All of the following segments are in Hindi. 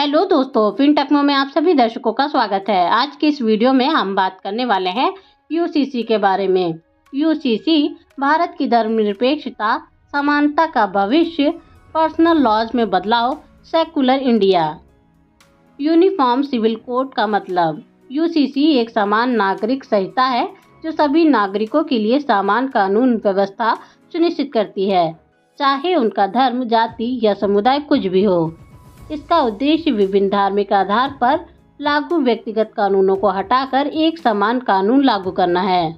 हेलो दोस्तों, फिनटेक्नो में आप सभी दर्शकों का स्वागत है। आज की इस वीडियो में हम बात करने वाले हैं यूसीसी के बारे में। यूसीसी भारत की धर्मनिरपेक्षता, समानता का भविष्य, पर्सनल लॉज में बदलाव, secular India. Uniform civil code का मतलब। यूसीसी एक समान नागरिक संहिता है जो सभी नागरिकों के लिए समान कानून व्यवस्था सुनिश्चित करती है, चाहे उनका धर्म, जाति या समुदाय कुछ भी हो। इसका उद्देश्य विभिन्न धार्मिक आधार पर लागू व्यक्तिगत कानूनों को हटाकर एक समान कानून लागू करना है।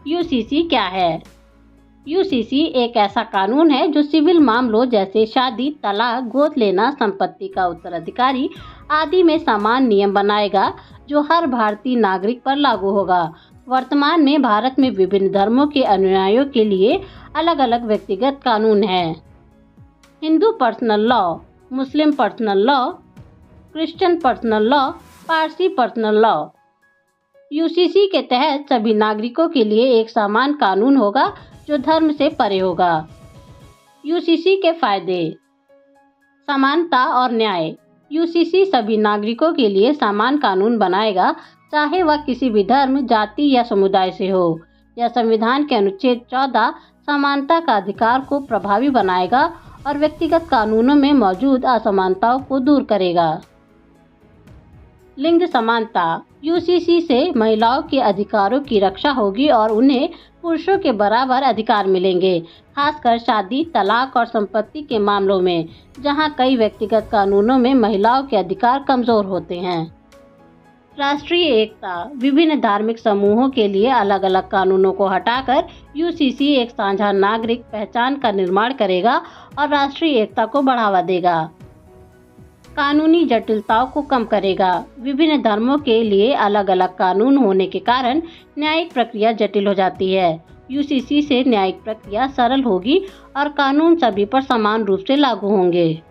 यूसीसी क्या है? यूसीसी एक ऐसा कानून है जो सिविल मामलों जैसे शादी, तलाक, गोद लेना, संपत्ति का उत्तराधिकारी आदि में समान नियम बनाएगा जो हर भारतीय नागरिक पर लागू होगा। वर्तमान में भारत में विभिन्न धर्मों के अनुयायियों के लिए अलग अलग व्यक्तिगत कानून हैं। Hindu personal law, Muslim personal law, Christian personal law, Parsi personal law. UCC के तहत सभी नागरिकों के लिए एक समान कानून होगा जो धर्म से परे होगा। यूसीसी के फायदे। समानता और न्याय। यूसीसी सभी नागरिकों के लिए समान कानून बनाएगा, चाहे वह किसी भी धर्म, जाति या समुदाय से हो। यह संविधान के अनुच्छेद 14 समानता का अधिकार को प्रभावी बनाएगा और व्यक्तिगत कानूनों में मौजूद असमानताओं को दूर करेगा। लिंग समानता। यूसीसी से महिलाओं के अधिकारों की रक्षा होगी और उन्हें पुरुषों के बराबर अधिकार मिलेंगे, खासकर शादी, तलाक और संपत्ति के मामलों में, जहां कई व्यक्तिगत कानूनों में महिलाओं के अधिकार कमजोर होते हैं। राष्ट्रीय एकता। विभिन्न धार्मिक समूहों के लिए अलग अलग कानूनों को हटाकर यूसीसी एक साझा नागरिक पहचान का निर्माण करेगा और राष्ट्रीय एकता को बढ़ावा देगा। कानूनी जटिलताओं को कम करेगा। विभिन्न धर्मों के लिए अलग अलग कानून होने के कारण न्यायिक प्रक्रिया जटिल हो जाती है। यूसीसी से न्यायिक प्रक्रिया सरल होगी और कानून सभी पर समान रूप से लागू होंगे।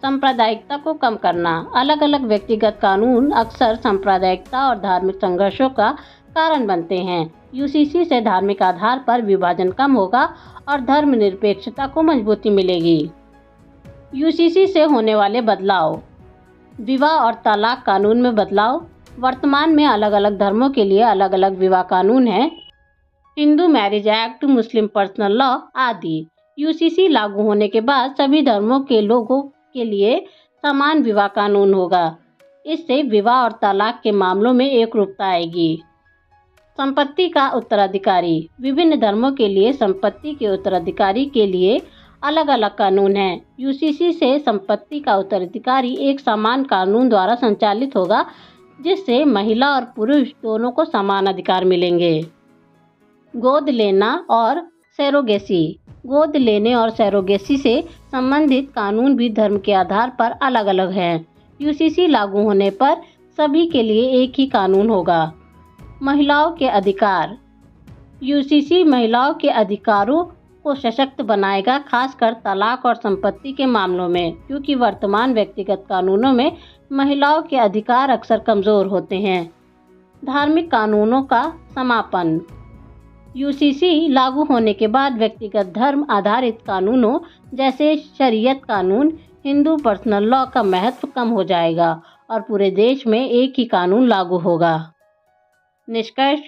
सांप्रदायिकता को कम करना। अलग अलग व्यक्तिगत कानून अक्सर सांप्रदायिकता और धार्मिक संघर्षों का कारण बनते हैं। यूसीसी से धार्मिक आधार पर विभाजन कम होगा और धर्मनिरपेक्षता को मजबूती मिलेगी। यूसीसी से होने वाले बदलाव। विवाह और तलाक कानून में बदलाव। वर्तमान में अलग अलग धर्मों के लिए अलग अलग विवाह कानून हैं। हिंदू मैरिज एक्ट, मुस्लिम पर्सनल लॉ आदि। यूसीसी लागू होने के बाद सभी धर्मों के लोगों के लिए समान विवाह कानून होगा। इससे विवाह और तलाक के मामलों में एकरूपता आएगी। संपत्ति का उत्तराधिकारी। विभिन्न धर्मों के लिए संपत्ति के उत्तराधिकारी के लिए अलग अलग कानून हैं। यूसीसी से संपत्ति का उत्तराधिकारी एक समान कानून द्वारा संचालित होगा, जिससे महिला और पुरुष दोनों को समान अधिकार मिलेंगे। गोद लेना और सरोगेसी। गोद लेने और सरोगेसी से संबंधित कानून भी धर्म के आधार पर अलग अलग हैं। यूसीसी लागू होने पर सभी के लिए एक ही कानून होगा। महिलाओं के अधिकार। यूसीसी महिलाओं के अधिकारों को सशक्त बनाएगा, खासकर तलाक और संपत्ति के मामलों में, क्योंकि वर्तमान व्यक्तिगत कानूनों में महिलाओं के अधिकार अक्सर कमजोर होते हैं। धार्मिक कानूनों का समापन। यूसीसी लागू होने के बाद व्यक्तिगत धर्म आधारित कानूनों जैसे शरीयत कानून, हिंदू पर्सनल लॉ का महत्व कम हो जाएगा और पूरे देश में एक ही कानून लागू होगा। निष्कर्ष।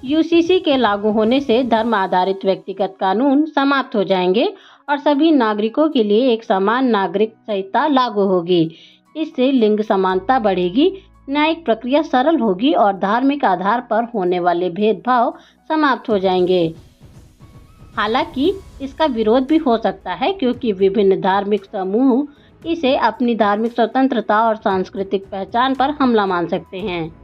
यूसीसी के लागू होने से धर्म आधारित व्यक्तिगत कानून समाप्त हो जाएंगे और सभी नागरिकों के लिए एक समान नागरिक संहिता लागू होगी। इससे लिंग समानता बढ़ेगी, न्यायिक प्रक्रिया सरल होगी और धार्मिक आधार पर होने वाले भेदभाव समाप्त हो जाएंगे। हालांकि इसका विरोध भी हो सकता है, क्योंकि विभिन्न धार्मिक समूह इसे अपनी धार्मिक स्वतंत्रता और सांस्कृतिक पहचान पर हमला मान सकते हैं।